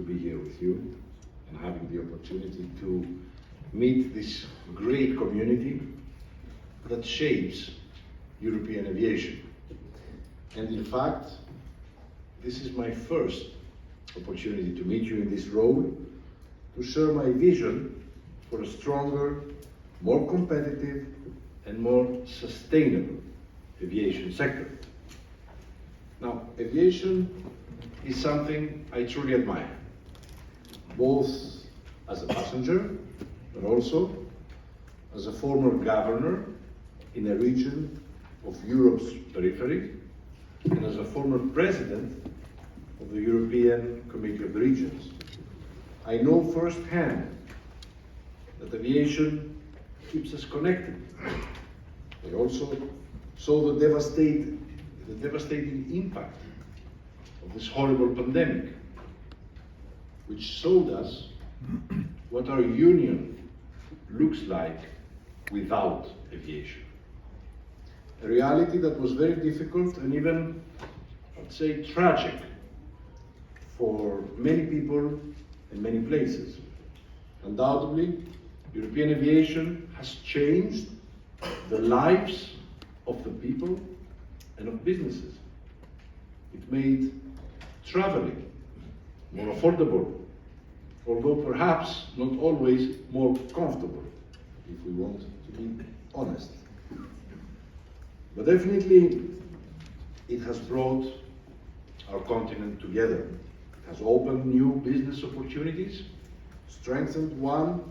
to be here with you and having the opportunity to meet this great community that shapes European aviation. And in fact, this is my first opportunity to meet you in this role, to share my vision for a stronger, more competitive and more sustainable aviation sector. Now, aviation is something I truly admire, both as a passenger, but also as a former governor in a region of Europe's periphery, and as a former president of the European Committee of the Regions. I know firsthand that aviation keeps us connected. I also saw the devastating impact of this horrible pandemic, which showed us what our union looks like without aviation. A reality that was very difficult and even, I'd say, tragic for many people in many places. Undoubtedly, European aviation has changed the lives of the people and of businesses. It made traveling more affordable, although perhaps not always more comfortable, if we want to be honest. But definitely, it has brought our continent together. It has opened new business opportunities, strengthened one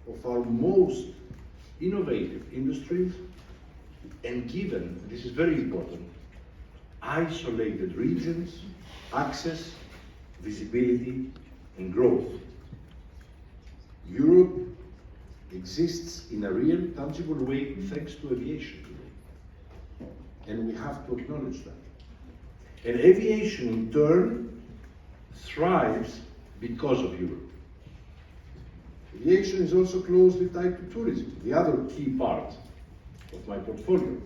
of our most innovative industries, and given, this is very important, isolated regions access, visibility, and growth. Europe exists in a real, tangible way thanks to aviation today. And we have to acknowledge that. And aviation, in turn, thrives because of Europe. Aviation is also closely tied to tourism, the other key part of my portfolio.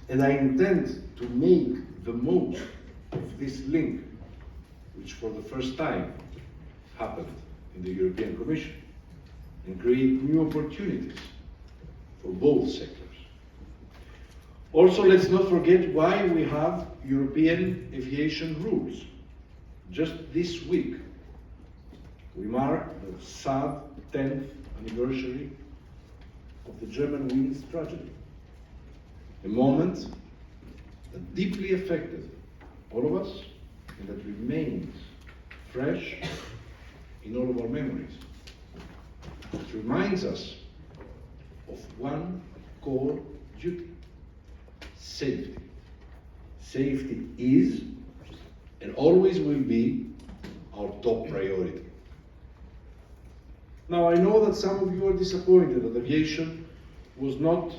And I intend to make the most of this link, which for the first time happened in the European Commission, and create new opportunities for both sectors. Also, let's not forget why we have European aviation rules. Just this week, we mark the sad 10th anniversary of the Germanwings tragedy. A moment that deeply affected all of us and that remains fresh in all of our memories. It reminds us of one core duty: safety. Safety is and always will be our top priority. Now, I know that some of you are disappointed that aviation was not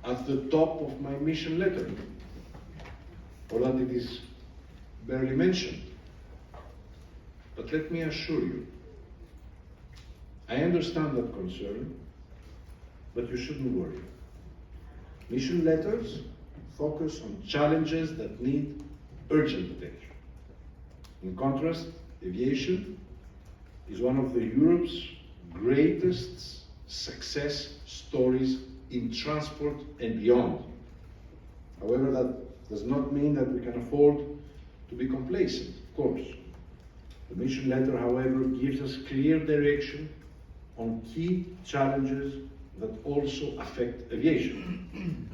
at the top of my mission letter, or that it is barely mentioned. But let me assure you, I understand that concern, but you shouldn't worry. Mission letters focus on challenges that need urgent attention. In contrast, aviation is one of Europe's greatest success stories in transport and beyond. However, that does not mean that we can afford to be complacent, of course. The mission letter, however, gives us clear direction on key challenges that also affect aviation: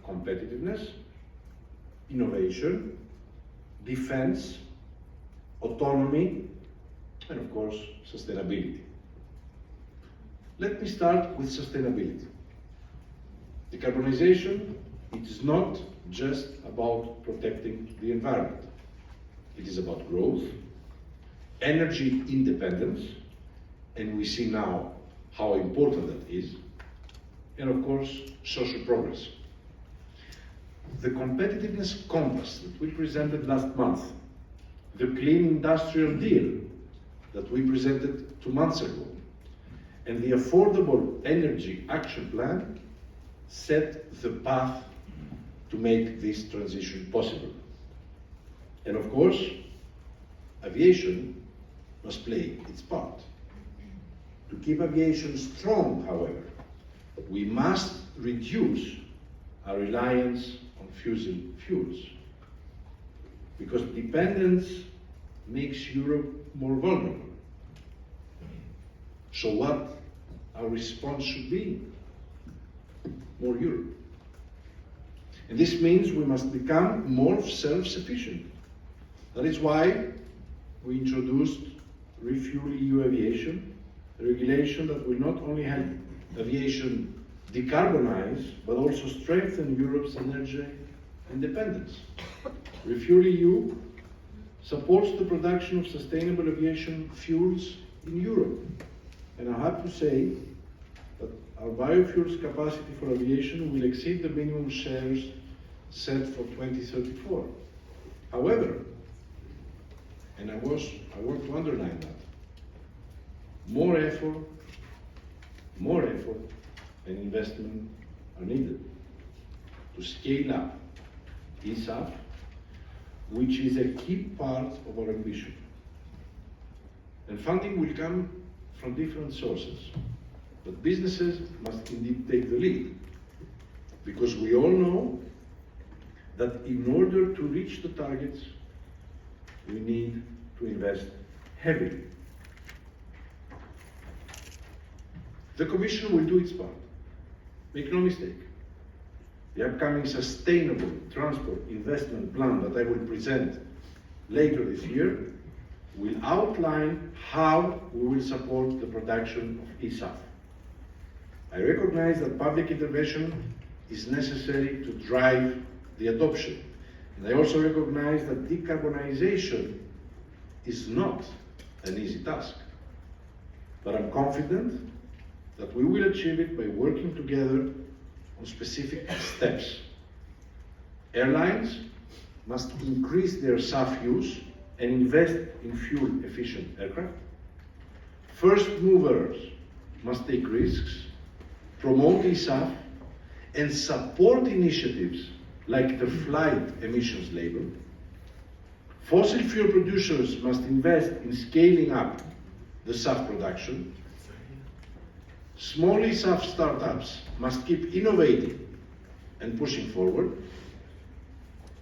competitiveness, innovation, defense, autonomy, and of course, sustainability. Let me start with sustainability. Decarbonization, it is not just about protecting the environment. It is about growth, energy independence, and we see now how important that is, and of course, social progress. The competitiveness compass that we presented last month, the clean industrial deal that we presented 2 months ago, and the affordable energy action plan set the path to make this transition possible. And of course, aviation must play its part. To keep aviation strong, however, we must reduce our reliance on fossil fuels, because dependence makes Europe more vulnerable. So what our response should be? More Europe. And this means we must become more self-sufficient. That is why we introduced Refuel EU Aviation, a regulation that will not only help aviation decarbonize, but also strengthen Europe's energy independence. Refuel EU supports the production of sustainable aviation fuels in Europe. And I have to say that our biofuels capacity for aviation will exceed the minimum shares set for 2034. However, and I want to underline that, more effort and investment are needed to scale up ESAF, which is a key part of our ambition. And funding will come from different sources, but businesses must indeed take the lead, because we all know that in order to reach the targets, we need to invest heavily. The Commission will do its part. Make no mistake. The upcoming Sustainable Transport Investment Plan that I will present later this year will outline how we will support the production of ESAF. I recognize that public intervention is necessary to drive the adoption. And I also recognize that decarbonization is not an easy task. But I'm confident that we will achieve it by working together on specific steps. Airlines must increase their SAF use and invest in fuel-efficient aircraft. First movers must take risks, promote ESAF, and support initiatives like the flight emissions label. Fossil fuel producers must invest in scaling up the SAF production. Small ESAF startups must keep innovating and pushing forward.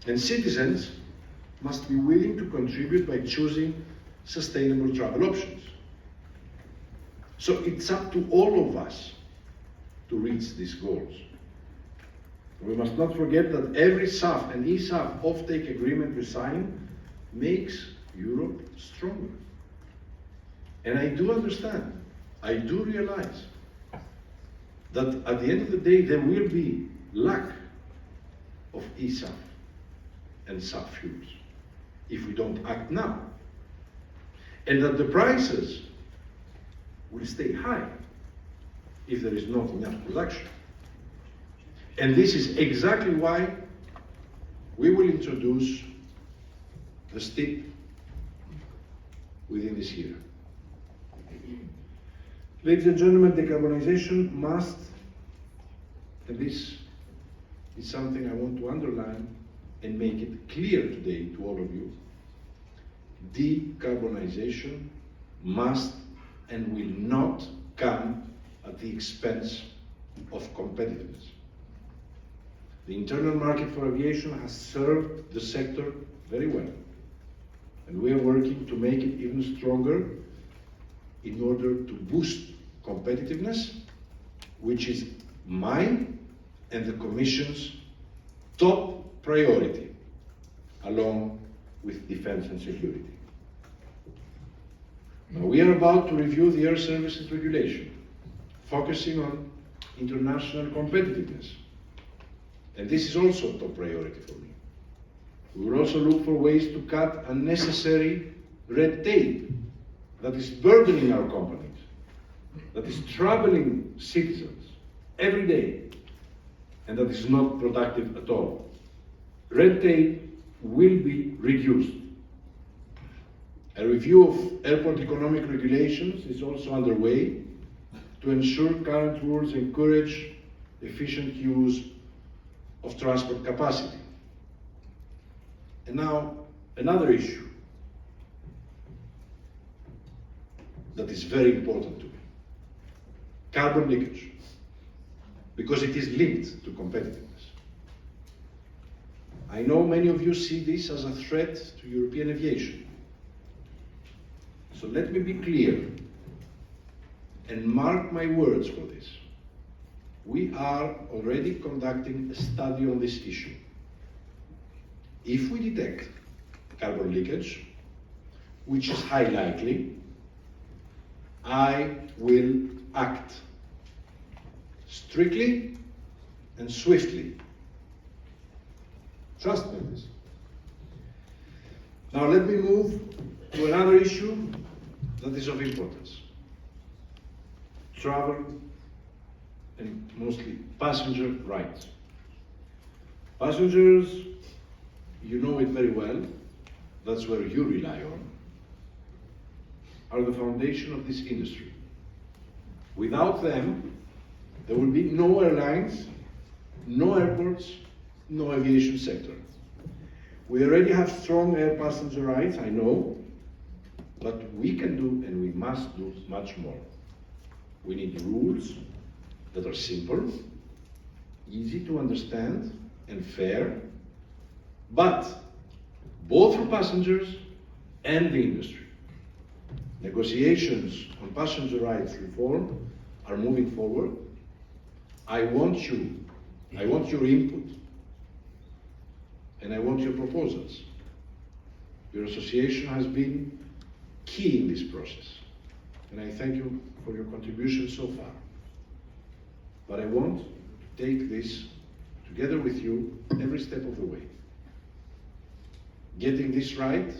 And citizens must be willing to contribute by choosing sustainable travel options. So it's up to all of us to reach these goals. We must not forget that every SAF and ESAF offtake agreement we sign makes Europe stronger. And I do understand, I do realize that at the end of the day there will be lack of ESAF and SAF fuels if we don't act now. And that the prices will stay high if there is not enough production. And this is exactly why we will introduce the STIP within this year. Ladies and gentlemen, decarbonization must, and this is something I want to underline and make it clear today to all of you, decarbonization must and will not come at the expense of competitiveness. The internal market for aviation has served the sector very well, and we are working to make it even stronger in order to boost competitiveness, which is mine and the Commission's top priority, along with defense and security. Now, we are about to review the air services regulation, focusing on international competitiveness. And this is also a top priority for me. We will also look for ways to cut unnecessary red tape that is burdening our companies, that is troubling citizens every day, and that is not productive at all. Red tape will be reduced. A review of airport economic regulations is also underway to ensure current rules encourage efficient use of transport capacity. And now, another issue. that is very important to me. Carbon leakage, because it is linked to competitiveness. I know many of you see this as a threat to European aviation. So let me be clear and mark my words for this. We are already conducting a study on this issue. If we detect carbon leakage, which is highly likely, I will act strictly and swiftly. Trust me on this. Now let me move to another issue that is of importance. Travel and mostly passenger rights. Passengers, you know it very well, that's where you rely on, are the foundation of this industry. Without them, there will be no airlines, no airports, no aviation sector. We already have strong air passenger rights, I know, but we can do and we must do much more. We need rules that are simple, easy to understand, and fair, but both for passengers and the industry. Negotiations on passenger rights reform are moving forward. I want your input, and I want your proposals. Your association has been key in this process, and I thank you for your contribution so far. But I want to take this together with you every step of the way. Getting this right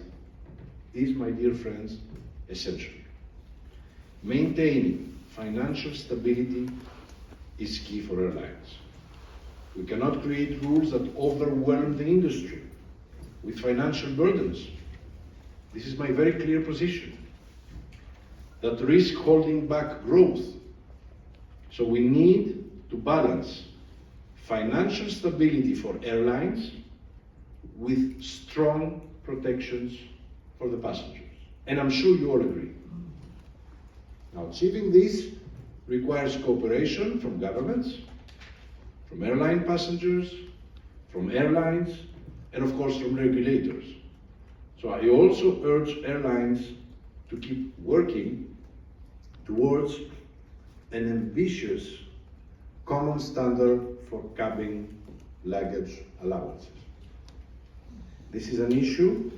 is, my dear friends, essential. Maintaining financial stability is key for airlines. We cannot create rules that overwhelm the industry with financial burdens. This is my very clear position, that risk holding back growth. So we need to balance financial stability for airlines with strong protections for the passengers. And I'm sure you all agree. Now, achieving this requires cooperation from governments, from airline passengers, from airlines, and of course from regulators. So I also urge airlines to keep working towards an ambitious common standard for cabin luggage allowances. This is an issue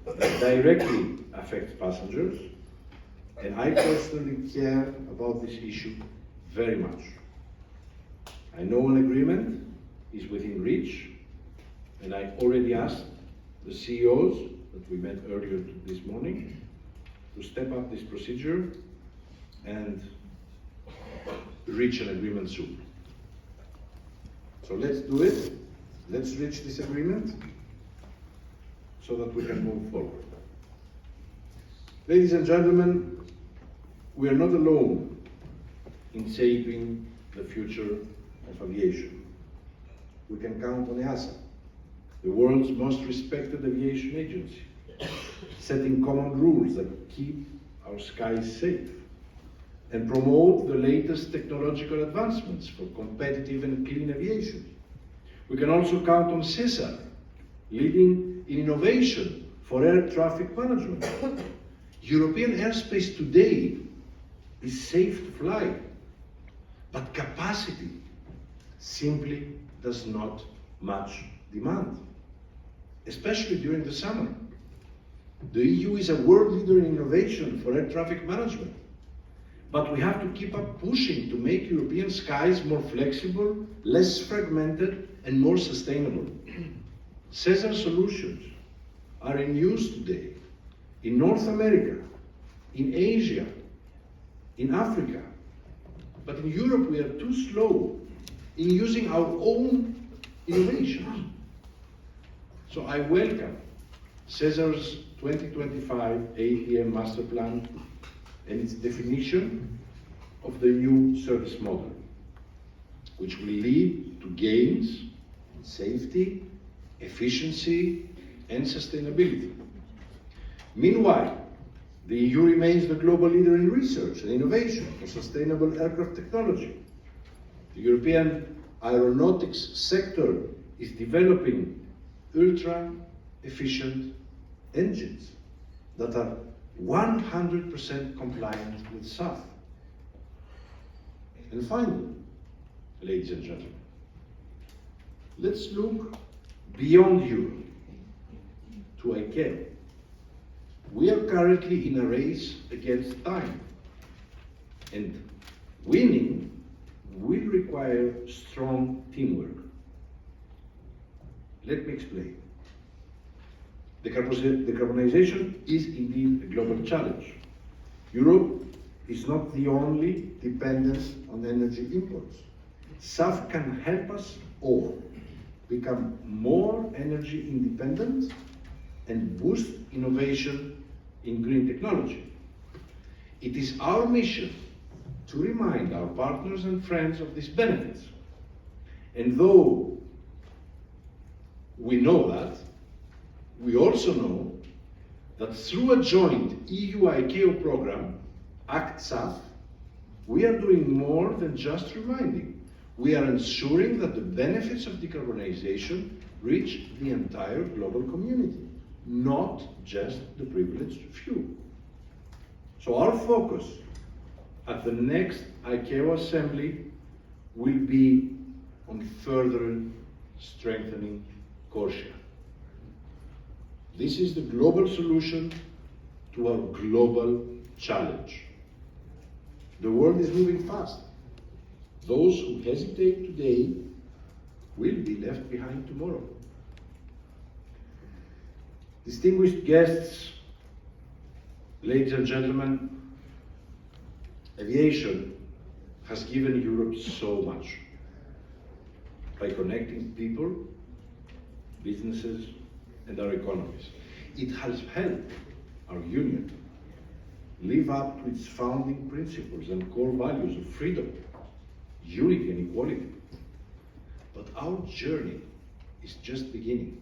that directly affects passengers, and I personally care about this issue very much. I know an agreement is within reach, and I already asked the CEOs that we met earlier this morning to step up this procedure and reach an agreement soon. So let's do it. Let's reach this agreement so that we can move forward. Ladies and gentlemen, we are not alone in shaping the future of aviation. We can count on EASA, the world's most respected aviation agency, setting common rules that keep our skies safe and promote the latest technological advancements for competitive and clean aviation. We can also count on CESAR, leading in innovation for air traffic management. European airspace today is safe to fly, but capacity simply does not match demand, especially during the summer. The EU is a world leader in innovation for air traffic management, but we have to keep up pushing to make European skies more flexible, less fragmented, and more sustainable. CESAR solutions are in use today in North America, in Asia, in Africa. But in Europe, we are too slow in using our own innovations. So I welcome CESAR's 2025 ATM Master Plan and its definition of the new service model, which will lead to gains in safety, efficiency, and sustainability. Meanwhile, The EU remains the global leader in research and innovation for sustainable aircraft technology. The European aeronautics sector is developing ultra-efficient engines that are 100% compliant with SAF. And finally, ladies and gentlemen, let's look beyond Europe to ICAO. We are currently in a race against time, and winning will require strong teamwork. Let me explain. Decarbonization is indeed a global challenge. Europe is not the only dependence on energy imports. SAF can help us all become more energy independent and boost innovation in green technology. It is our mission to remind our partners and friends of these benefits. And though we know that, we also know that through a joint EU-ICAO program, ACT-SAF, we are doing more than just reminding. We are ensuring that the benefits of decarbonization reach the entire global community, not just the privileged few. So our focus at the next ICAO assembly will be on further strengthening CORSIA. This is the global solution to our global challenge. The world is moving fast. Those who hesitate today will be left behind tomorrow. Distinguished guests, ladies and gentlemen, aviation has given Europe so much by connecting people, businesses, and our economies. It has helped our union live up to its founding principles and core values of freedom, unity, and equality. But our journey is just beginning.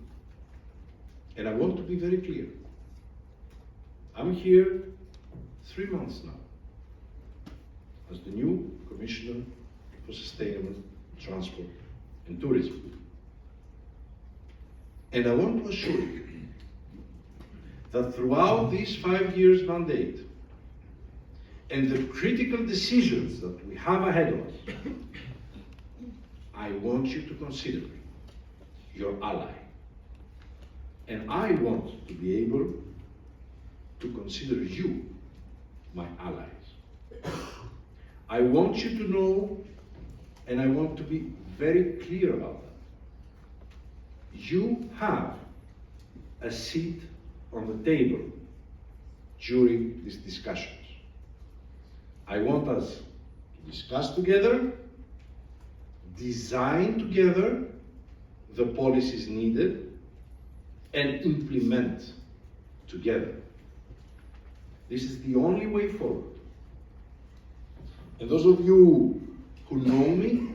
And I want to be very clear. I'm here 3 months now as the new Commissioner for Sustainable Transport and Tourism. And I want to assure you that throughout this 5 years mandate and the critical decisions that we have ahead of us, I want you to consider me your ally. And I want to be able to consider you my allies. I want you to know, and I want to be very clear about that. You have a seat on the table during these discussions. I want us to discuss together, design together the policies needed, and implement together. This is the only way forward. And those of you who know me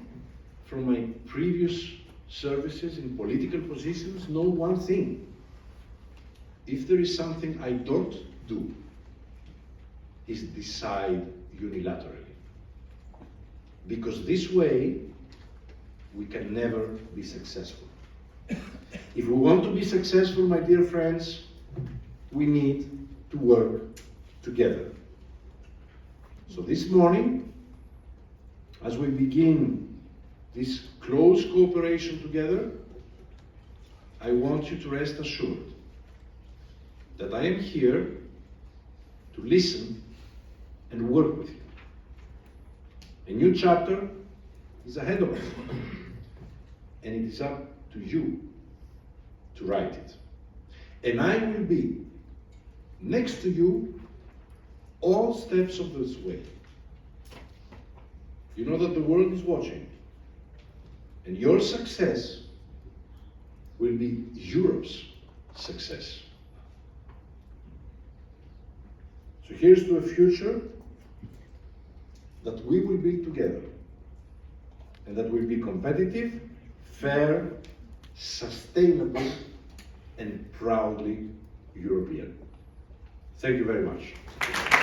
from my previous services in political positions know one thing. If there is something I don't do, is decide unilaterally. Because this way, we can never be successful. If we want to be successful, my dear friends, we need to work together. So this morning, as we begin this close cooperation together, I want you to rest assured that I am here to listen and work with you. A new chapter is ahead of us, and it is up to you to write it. And I will be next to you all steps of this way. You know that the world is watching, and your success will be Europe's success. So here's to a future that we will build together, and that will be competitive, fair, sustainable, and proudly European. Thank you very much.